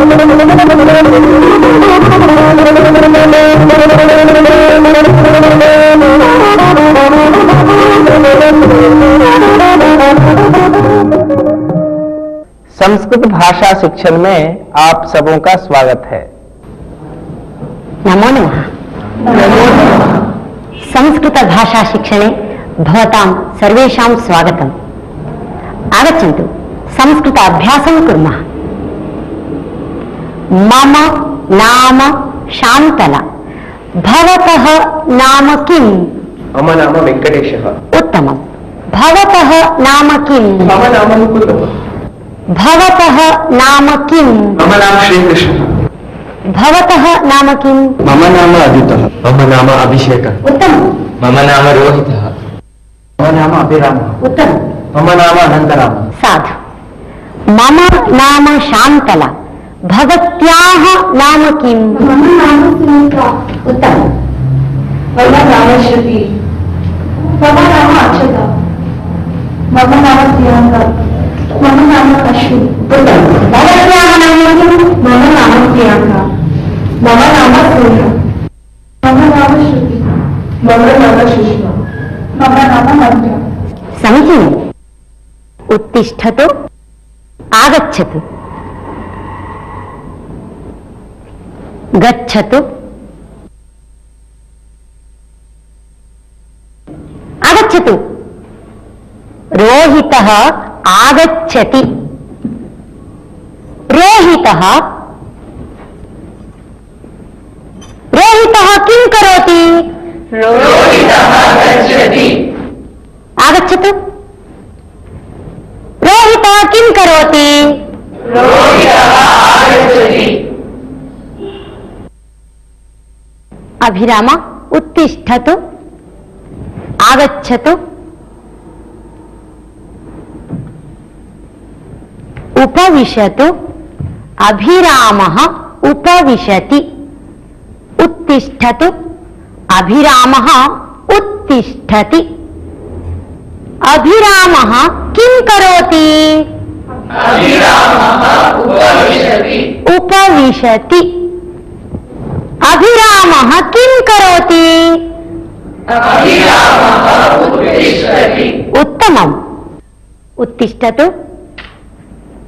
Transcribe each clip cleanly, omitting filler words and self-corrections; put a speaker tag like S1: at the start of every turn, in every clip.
S1: संस्कृत भाषा शिक्षण में आप सबों का स्वागत है।
S2: नमो नमः। संस्कृत भाषा शिक्षणे भवतां सर्वेषां स्वागतम्। आगच्छन्तु संस्कृत अभ्यासं कुर्मः। मम नाम शान्तला। भवतः नाम किम्?
S3: मम नाम वेङ्कटेशः।
S2: उत्तमम्। भवतः नाम किम्?
S3: मम नाम मुकुन्दः।
S2: भवतः नाम किम्?
S3: मम नाम श्रीकृष्णः।
S2: भवतः नाम किम्?
S3: मम नाम अदितः। मम नाम अभिषेकः।
S2: उत्तमम्।
S3: मम नाम रोहितः। मम नाम अभिरामः।
S2: उत्तमम्।
S3: मम नाम अनन्तरामः।
S2: साधु। मम नाम शान्तला। भवत्याः नाम किम्?
S4: मम नाम सुनीता।
S2: उत्तमम्।
S4: मम नाम श्रुति। मम नाम अक्षता। मम नाम प्रियंका। मम नाम अश्विनी।
S2: उत्तमम्। भवत्याः नाम किम्?
S4: मम नाम प्रियंका। मम नाम सोनिया। मम नाम श्रुति। मम नाम सुषमा। मम नाम मन्त्रा।
S2: समीचीनम्। उत्तिष्ठतु, आगच्छतु, गच्छतु, आगच्छतु। रोहितः आगच्छति। रोहितः रोहितः किं करोति?
S3: रोहितः गच्छति।
S2: आगच्छतु। रोहितः किं करोति?
S3: रोहितः आगच्छति।
S2: अभिराम उत्तिष्ठतु, आगच्छतु, उपविशतु। अभिरामः उपविशति। उत्तिष्ठतु। अभिरामः उत्तिष्ठति। अभिरामः किं करोति?
S3: अभिरामः उपविशति।
S2: उपविशति। अभिरामः किं करोति?
S3: अभिरामः उत्तिष्ठति।
S2: उत्तमम्। उत्तिष्ठतु,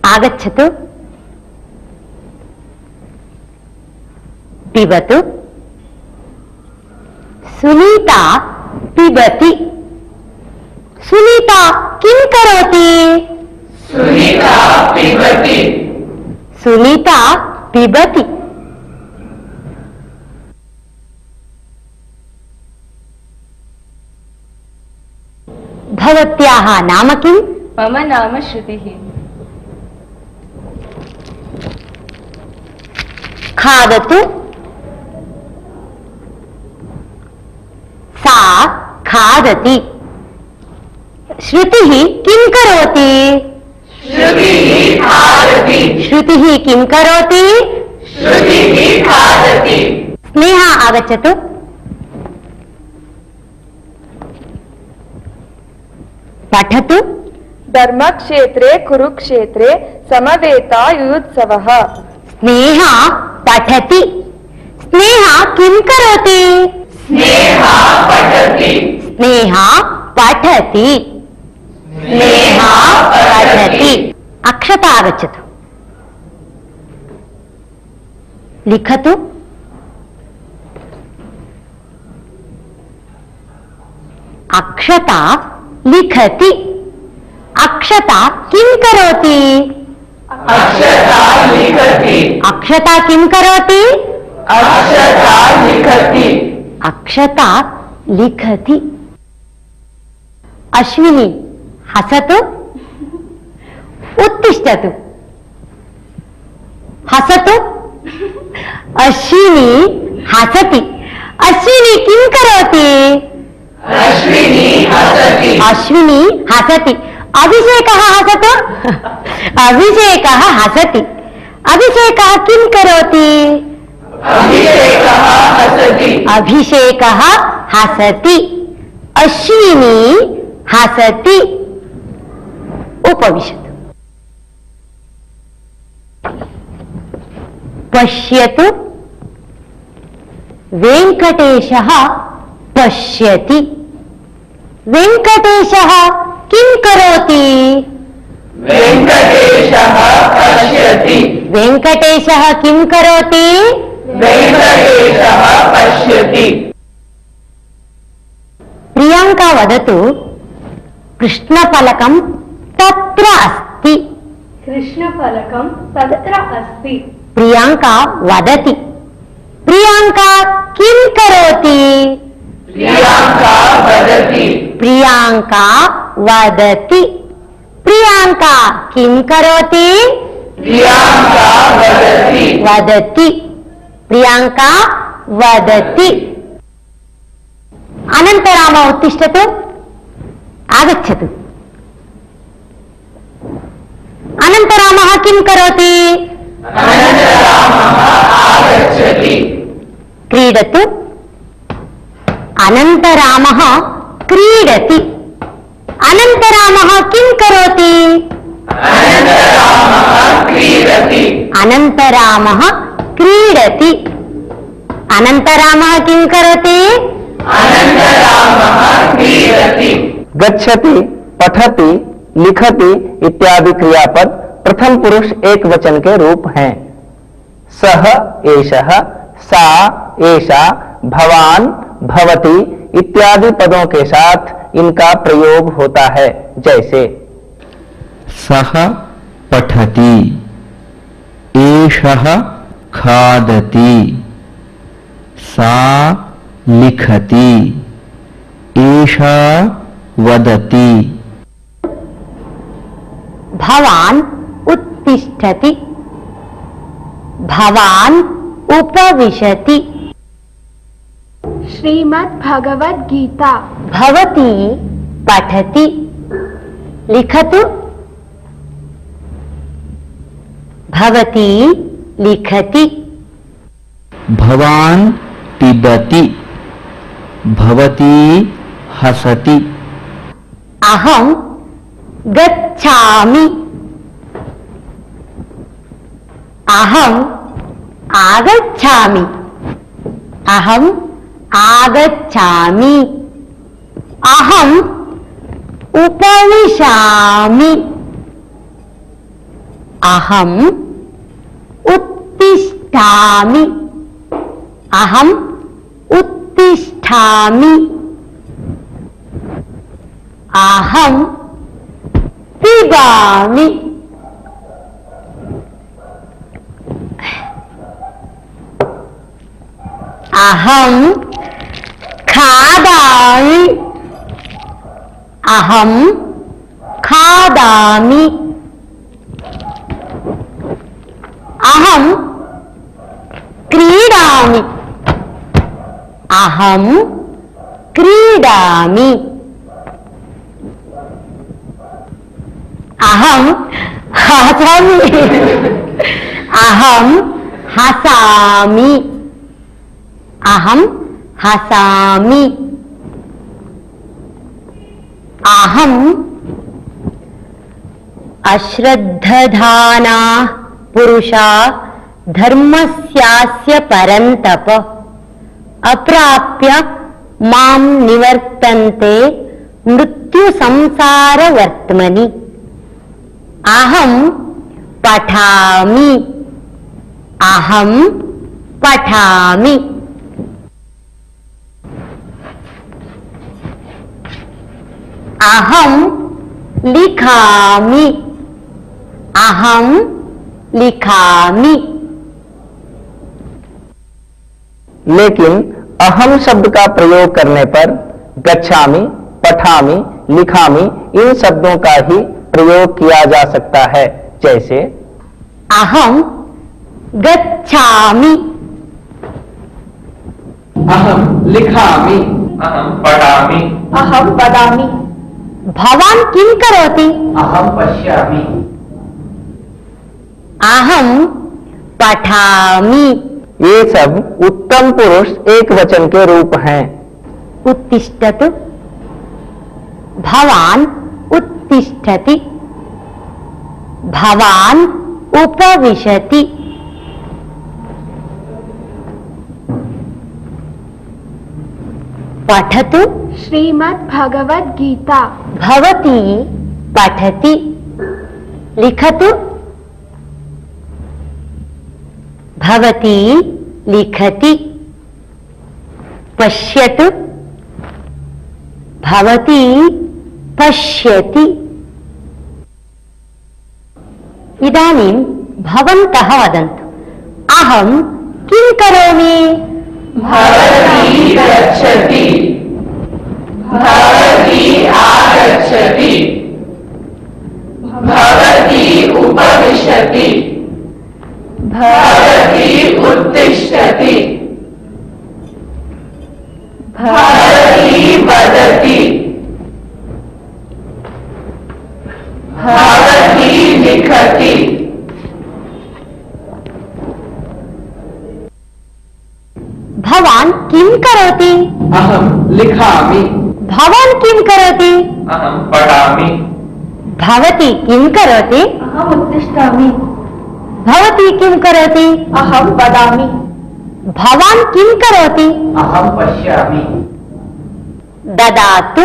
S2: आगच्छतु, पिबतु। सुनीता पिबति। सुनीता किं करोति?
S3: सुनीता पिबति।
S2: सुनीता पिबति। भवत्याः नाम किम्?
S4: मम नाम श्रुतिः।
S2: खादतु। सा खादति। श्रुतिः किं करोति?
S3: श्रुतिः खादति।
S2: श्रुतिः किं करोति?
S3: श्रुतिः खादति।
S2: स्नेहा आगच्छतु। पठतु।
S4: धर्मक्षेत्रे कुरुक्षेत्रे समवेतायुत्सवः।
S2: स्नेहा पठति। स्नेहा किं करोति?
S3: स्नेहा पठति।
S2: स्नेहा पठति। स्नेहा पठति। अक्षता आगच्छतु। लिखतु। अक्षता लिखति। अक्षता किं करोति?
S3: अक्षता लिखति।
S2: अक्षता किं करोति?
S3: अक्षता लिखति।
S2: अक्षता लिखति। अश्विनी हसतु। उत्तिष्ठतु। हसतु। अश्विनी हसति। अश्विनी किं करोति?
S3: अश्विनी हसति।
S2: अश्विनी हसति। अभिषेकः हसतु। अभिषेकः हसति। अभिषेकः किं करोति?
S3: अभिषेकः हसति।
S2: अभिषेकः हसति। अश्विनी हसति। उपविशतु। पश्यतु वेंकटेशः पश्यति वेंकटेशः किं करोति
S3: वेंकटेशः पश्यति
S2: वेंकटेशः किं करोति
S3: वेंकटेशः पश्यति
S2: प्रियंका वदतु कृष्णफलकं तत्र अस्ति
S4: कृष्णफलकं तत्र अस्ति
S2: प्रियंका वदति प्रियंका किं करोति
S3: प्रियंका वदति
S2: प्रियंका वदति प्रियंका किं करोति
S3: प्रियंका वदति
S2: वदति प्रियंका वदति अनन्तराम उत्तिष्ठतु आगच्छतु अनन्तरामः किं करोति
S3: अनन्तरामः आगच्छति
S2: क्रीडतु अनन्तरामः क्रीडति अनन्तरामः किं करोति
S3: अनन्तरामः क्रीडति
S2: अनन्तरामः क्रीडति अनन्तरामः किं करोति
S3: अनन्तरामः क्रीडति
S1: गच्छति, पठति, लिखति इत्यादि क्रियापद प्रथम पुरुष एक वचन के रूप हैं। सह, एषः, सा, एषा, भवान, भवति इत्यादि पदों के साथ इनका प्रयोग होता है। जैसे
S5: सः पठति, एषः खादति, सा लिखति, एषा वदति।
S2: भवान् उत्तिष्ठति भवान् उपविशति
S4: श्रीमद्भगवद्गीता
S2: भवती पठति लिखतु भवती लिखति
S5: भवान् पिबति, भवती हसति।
S2: अहं गच्छामि अहम् आगच्छामि अहम् आगच्छामि अहम् उपविशामि अहम् उत्तिष्ठामि अहम् उत्तिष्ठामि अहम् पिबामि अहम् खादामि अहम् खादामि अहम् क्रीडामि अहम् क्रीडामि अहम् हसामि अहम् हसामि अहम् हसामि अहम् अश्रद्धधाना पुरुषा धर्मस्यास्य परन्तप अप्राप्य मां निवर्तन्ते मृत्यु संसार वर्त्मनि अहं पठामि अहं पठामि अहं लिखामि अहं लिखामि
S1: लेकिन अहम शब्द का प्रयोग करने पर गच्छामि, पठामि, लिखामि इन शब्दों का ही प्रयोग किया जा सकता है। जैसे
S2: अहं गच्छामि
S3: अहं लिखामि अहं पठामि
S4: अहं वदामि
S2: भवान् किं करोति
S3: अहं पश्यामि
S2: अहं पठामि
S1: ये सब उत्तम पुरुष एक वचन के रूप हैं।
S2: उत्तिष्ठतु भवान् उत्तिष्ठति भवान् उपविशति पठतु
S4: श्रीमद्भगवद्गीता
S2: भवती पठति लिखतु भवती लिखति पश्यतु भवती पश्यति इदानीं भवन्तः वदन्तु अहं किं करोमि
S4: भवती गच्छति भवती आगच्छति भवती उपविशति भवती उत्तिष्ठति भवती वदति भवती लिखति
S2: भवान् किं करोति
S3: अहं लिखामि
S2: भवान् किं करोति
S3: अहं पठामि
S2: भवती किं करोति
S4: अहम् उत्तिष्ठामि
S2: भवती किं करोति
S4: अहं वदामि
S2: भवान् किं करोति
S3: अहं पश्यामि
S2: ददातु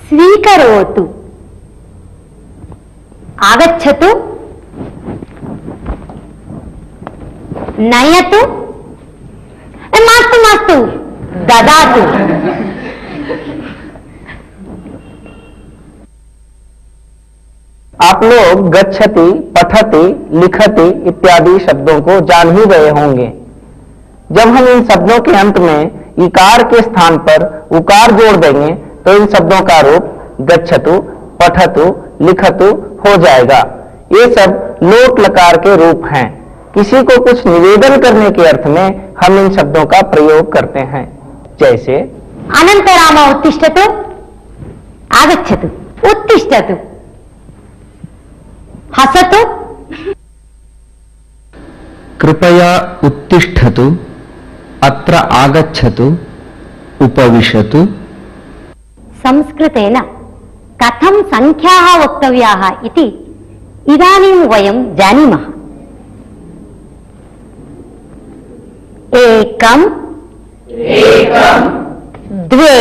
S2: स्वीकरोतु आगच्छतु नयतु मास्तु मास्तु ददातु
S1: आप लोग गच्छति, पठति, लिखति इत्यादि शब्दों को जान ही गए होंगे। जब हम इन शब्दों के अंत में इकार के स्थान पर उकार जोड़ देंगे तो इन शब्दों का रूप गच्छतु, पठतु, लिखतु हो जाएगा। ये सब लोट लकार के रूप हैं। किसी को कुछ निवेदन करने के अर्थ में हम इन शब्दों का प्रयोग करते हैं। जैसे
S2: अनन्तराम उत्तिष्ठतु आगच्छतु उत्तिष्ठतु हसतु
S5: कृपया उत्तिष्ठतु अत्र आगच्छतु उपविशतु
S2: संस्कृतेन कथं संख्याः वक्तव्याः इति इदानीं वयं जानीमः। एकं द्वे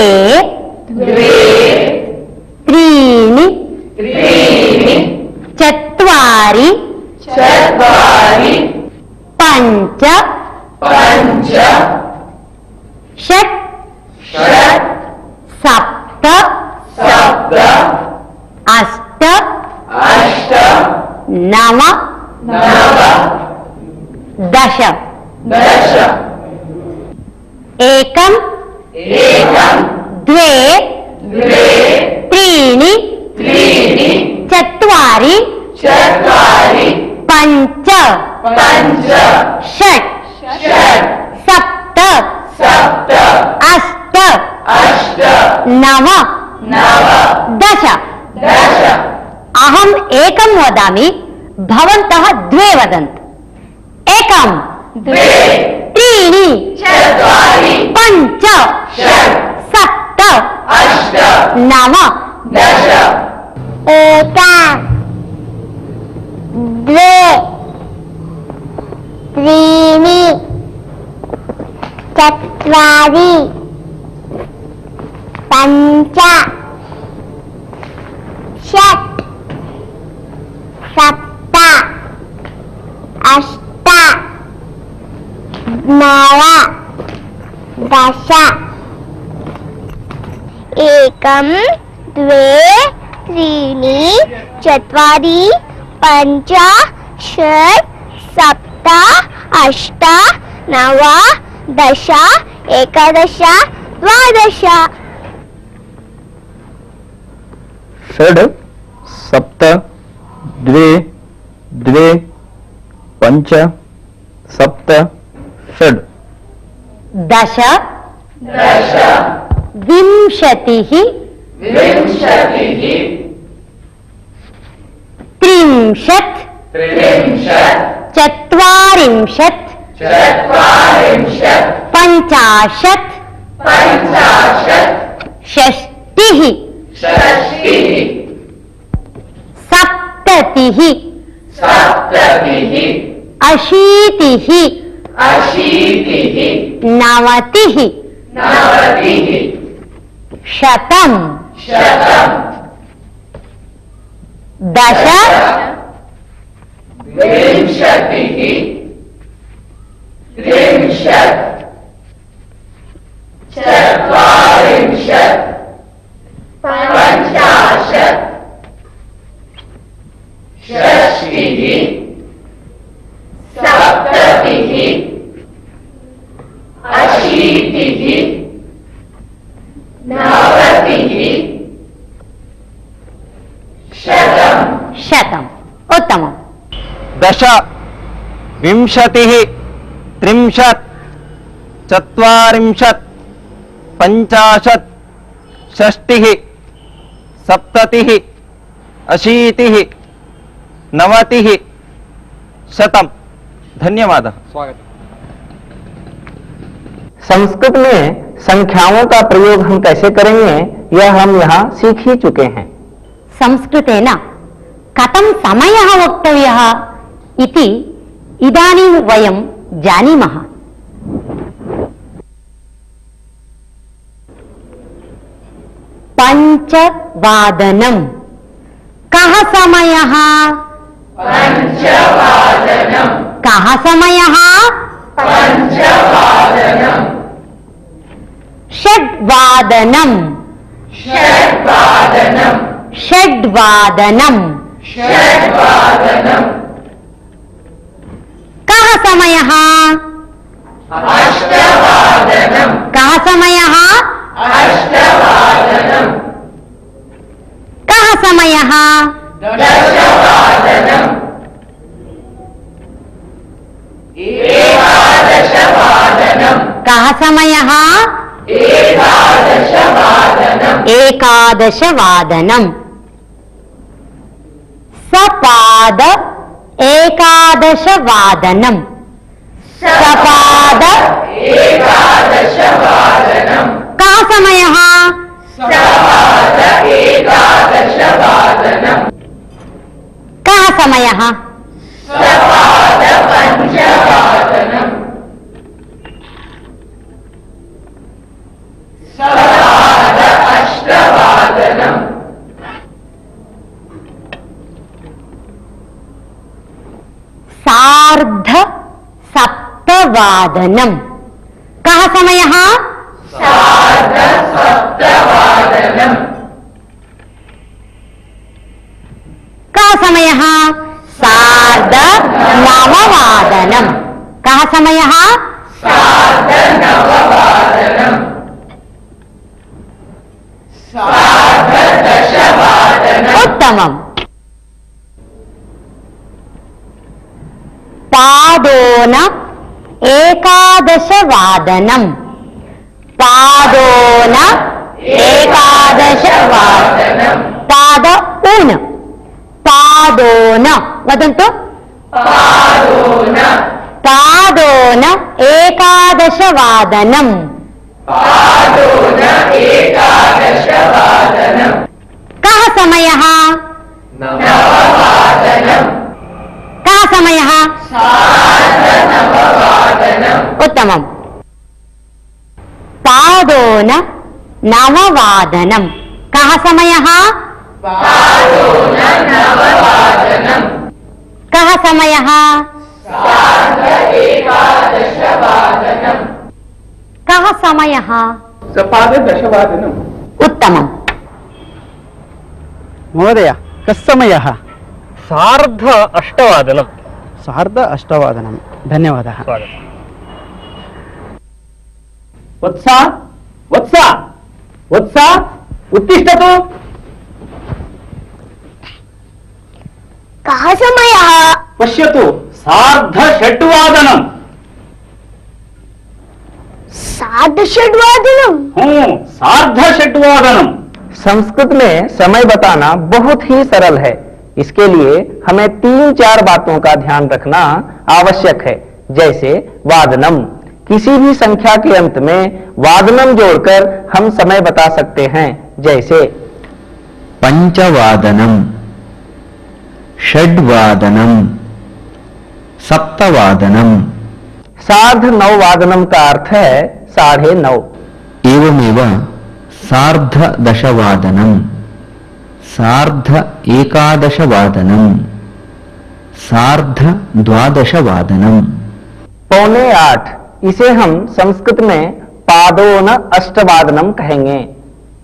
S2: त्रीणि चत्वारि पञ्च षट् सप्त अष्ट नव दश एकं द्वे त्रीणि चत्वारि पञ्च षट् सप्त अष्ट नव दश अहम् एकं वदामि भवन्तः द्वे वदन्तु। एकं त्रीणि पञ्च सप्त नव एकं द्वे त्रीणि चत्वारि पञ्च षट् सप्त अष्ट नव दश एकं द्वे त्रीणि चत्वारि पञ्च षट् सप्त अष्ट नव दश एकादश द्वादश
S5: षड् सप्त द्वे द्वे पञ्च सप्त षड्
S2: दश विंशतिः त्रिंशत् चत्वारिंशत् पञ्चाशत् षष्टिः सप्ततिः अशीतिः नवतिः शतं दश शतम् उत्तमम्
S5: दश विंशतिः त्रिंशत् चत्वारिंशत् पञ्चाशत् षष्टिः सप्ततिः अशीतिः नवतिः शतम् धन्यवादः
S1: संस्कृत में संख्याओं का प्रयोग हम कैसे करेंगे यह हम यहाँ सीख ही चुके हैं।
S2: संस्कृतेन कथं समयः वक्तव्यः इति इदानीं वयं जानीमः। पञ्चवादनं कः समयः? कः समयः? षड्वादनं षड्वादनं कः समयः? कः समयः? कः समयः? कः समयः? एकादशवादनं सपाद एकादशवादनं सपाद कः समयः? कः समयः? सार्ध सप्तवादनं कः समयः? कः समयः? सार्ध नववादनं कः समयः? उत्तमम् पादोन एकादशवादनं पादोन एकादशवादनं पाद ऊन पादोन वदन्तु पादोन एकादशवादनं कः समयः? कः समयः? उत्तमम् पादोन नववादनं कः समयः? कः समयः? कः समयः?
S1: सपाददशवादनम्
S2: उत्तमम्
S6: महोदय कः समयः?
S5: सार्ध अष्टवादनं
S6: सार्ध अष्टवादनं धन्यवादः
S1: वत्सा वत्सा वत्सा उत्तिष्ठतु
S2: कः समयः?
S1: पश्यतु सार्धषड्वादनम्
S2: सार्धषड्वादनं
S1: सार्धषड्वादनम् संस्कृत में समय बताना बहुत ही सरल है। इसके लिए हमें 3-4 बातों का ध्यान रखना आवश्यक है। जैसे वादनम, किसी भी संख्या के अंत में वादनम जोड़कर हम समय बता सकते हैं। जैसे
S3: पंचवादनम षड्वादनम सप्तवादनम
S1: सार्धनववादनम का अर्थ है 9:30।
S3: एवमेव सार्धदशवादनम, सार्ध एकादशवादनम, सार्धद्वादशवादनम।
S1: 7:45, इसे हम संस्कृत में पादोन अष्टवादनम कहेंगे।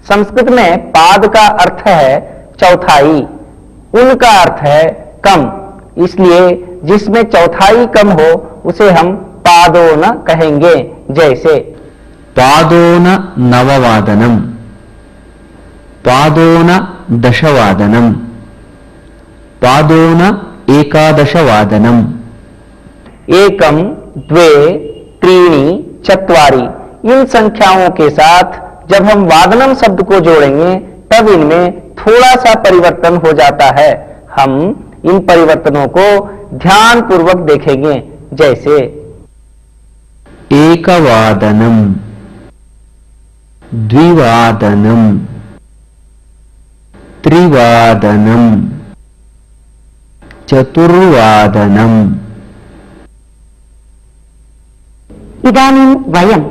S1: संस्कृत में पाद का अर्थ है चौथाई, उनका अर्थ है कम, इसलिए जिसमें चौथाई कम हो उसे हम पादोन कहेंगे। जैसे
S3: पादोन नववादनम, पादोन दशवादनम, पादोन एकादशवादनम।
S1: एकम, द्वे, त्रीणि, चत्वारि, इन संख्याओं के साथ जब हम वादनम शब्द को जोड़ेंगे तब इनमें थोड़ा सा परिवर्तन हो जाता है। हम इन परिवर्तनों को ध्यान पूर्वक देखेंगे। जैसे
S3: एकवादनम, द्विवादनम, त्रिवादनम, चतुर्वादनम।
S2: इदानीं वयम्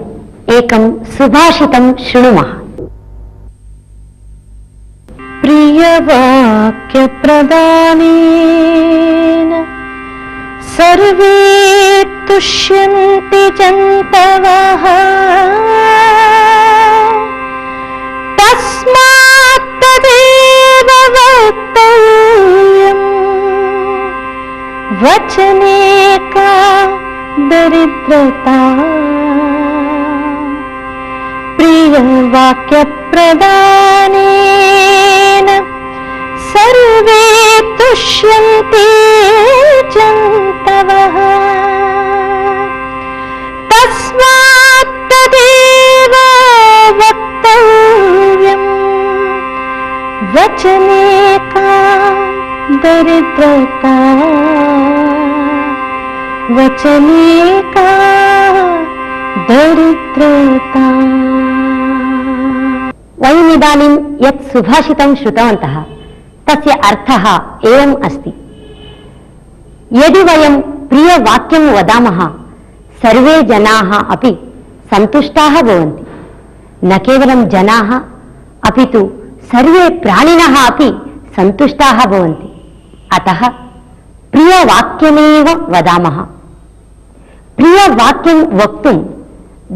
S2: एकं सुभाषितं शृणुमः। प्रियवाक्यप्रदानेन सर्वे तुष्यन्ति जन्तवः, तस्मात् तदेव वक्तव्यम् वचने का दरिद्रता। प्रियवाक्यप्रदानेन सर्वे तुष्यन्ति जन्तवः, तस्मात् तदेव वक्तव्यम् वचने का दरिद्रता, वचने का दरिद्रता। वयमिदानीं यत् सुभाषितं श्रुतवन्तः तस्य अर्थः एवम् अस्ति। यदि वयं प्रियवाक्यं वदामः सर्वे जनाः अपि सन्तुष्टाः भवन्ति। न केवलं जनाः अपि तु सर्वे प्राणिनः अपि सन्तुष्टाः भवन्ति। अतः प्रियवाक्यमेव वदामः। प्रियवाक्यं वक्तुं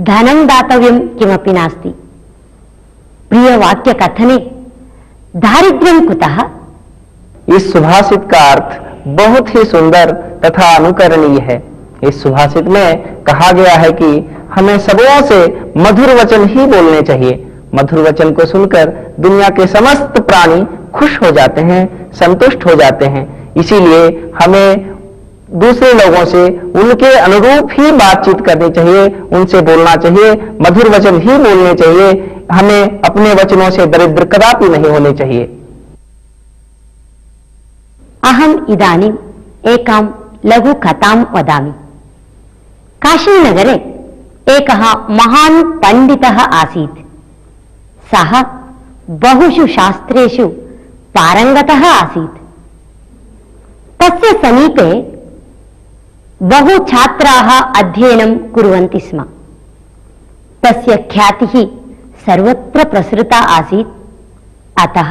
S2: धनं दातव्यं किमपि नास्ति। प्रियवाक्यकथने दारिद्र्यं कुतः?
S1: इस सुभाषित का अर्थ बहुत ही सुंदर तथा अनुकरणीय है। इस सुभाषित में कहा गया है कि हमें सबों से मधुर वचन ही बोलने चाहिए। मधुर वचन को सुनकर दुनिया के समस्त प्राणी खुश हो जाते हैं, संतुष्ट हो जाते हैं। इसीलिए हमें दूसरे लोगों से उनके अनुरूप ही बातचीत करनी चाहिए, उनसे बोलना चाहिए, मधुर वचन ही बोलने चाहिए। हमें अपने वचनों से दरिद्र कदापि नहीं होने चाहिए।
S2: अहम् इदानीम् एकां लघुकथां वदामि। काशीनगरे एकः महान् पण्डितः आसीत्। सः बहुषु शास्त्रेषु पारङ्गतः आसीत्। तस्य समीपे बहु छात्राः अध्ययनं कुर्वन्ति स्म। तस्य ख्यातिः सर्वत्र प्रसृता आसीत्। अतः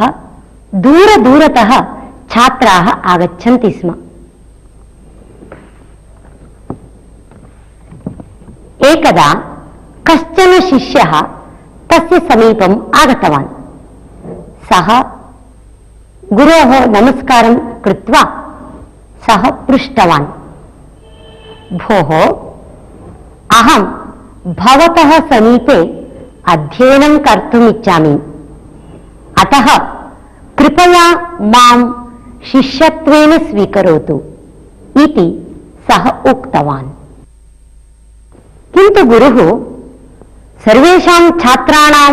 S2: दूरदूरतः छात्राः आगच्छन्ति स्म। एकदा कश्चन शिष्यः तस्य समीपम् आगतवान्। सः गुरोः नमस्कारं कृत्वा सः पृष्टवान्, भोः, अहं भवतः समीपे अध्ययनं कर्तुम् इच्छामि। अतः कृपया मां शिष्यत्वेन स्वीकरोतु इति सः उक्तवान्। किन्तु गुरुः सर्वेषां छात्राणां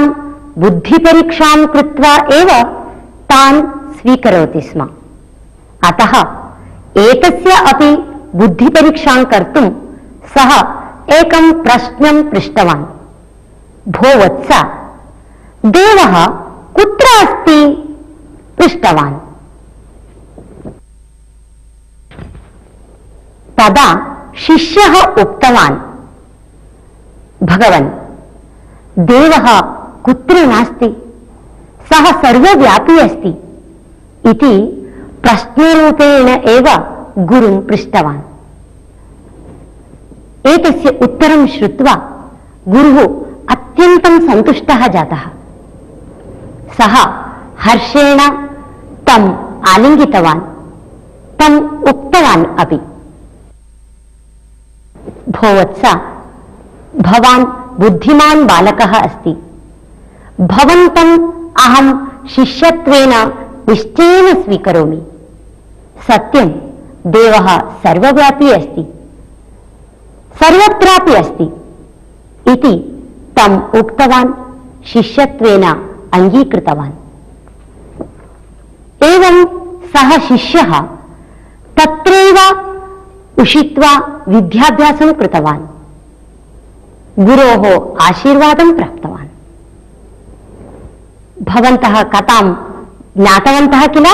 S2: बुद्धिपरीक्षां कृत्वा एव तान् स्वीकरोति स्म। अतः एतस्य अपि बुद्धिपरीक्षां कर्तुं सः एकं प्रश्नं पृष्टवान्, भो वत्स, देवः कुत्र अस्ति? पृष्टवान्। तदा शिष्यः उक्तवान्, भगवन् देवः कुत्र नास्ति, सः सर्वव्यापी अस्ति इति प्रश्नरूपेण एव गुरुं पृष्टवान्। एतस्य उत्तरं श्रुत्वा गुरुः अत्यन्तं सन्तुष्टः जातः। सः हर्षेण तम् आलिङ्गितवान्, तम् उक्तवान् अपि, भो वत्स, भवान् बुद्धिमान् बालकः अस्ति, भवन्तम् अहं शिष्यत्वेन निश्चयेन स्वीकरोमि। सत्यं देवः सर्वव्यापी अस्ति, सर्वत्रापि अस्ति इति तम् उक्तवान्, शिष्यत्वेन अङ्गीकृतवान्। एवं सः शिष्यः तत्रैव उषित्वा विद्याभ्यासं कृतवान्, गुरोः आशीर्वादं प्राप्तवान्। भवन्तः कथां ज्ञातवन्तः किल?